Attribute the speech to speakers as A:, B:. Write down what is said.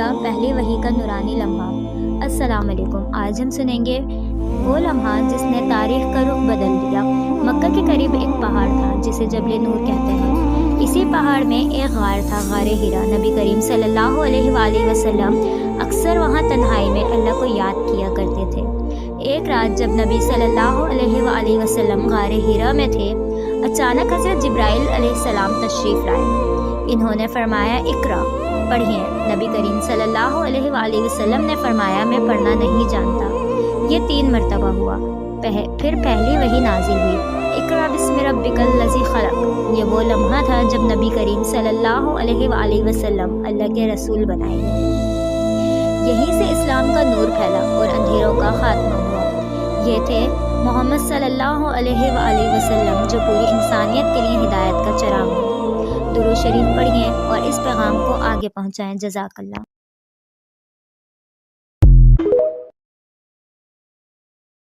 A: ہیرا پہلی وحی کا نورانی لمحہ۔ السلام علیکم۔ آج ہم سنیں گے وہ لمحہ جس نے تاریخ کا رخ بدل دیا۔ مکہ کے قریب ایک پہاڑ تھا جسے جبل نور کہتے ہیں۔ اسی پہاڑ میں ایک غار تھا، غار ہیرا۔ نبی کریم صلی اللہ علیہ وآلہ وسلم اکثر وہاں تنہائی میں اللہ کو یاد کیا کرتے تھے۔ ایک رات جب نبی صلی اللہ علیہ وآلہ وسلم غار ہیرا میں تھے، اچانک حضرت جبرائیل علیہ السلام تشریف لائے۔ انہوں نے فرمایا، اقرا، پڑھیے۔ نبی کریم صلی اللہ علیہ وآلہ وسلم نے فرمایا، میں پڑھنا نہیں جانتا۔ یہ 3 مرتبہ ہوا۔ پھر پہلی وحی نازل ہوئی، اقرا بسم ربک الذی خلق۔ یہ وہ لمحہ تھا جب نبی کریم صلی اللہ علیہ وآلہ وسلم اللہ کے رسول بنائے گئے۔ یہیں سے اسلام کا نور پھیلا اور اندھیروں کا خاتمہ ہوا۔ یہ تھے محمد صلی اللہ علیہ وآلہ وسلم جو پوری انسانیت کے لیے ہدایت کا چراغ ہیں۔ درود شریف پڑھیے اور اس پیغام کو آگے پہنچائیں۔ جزاک اللہ۔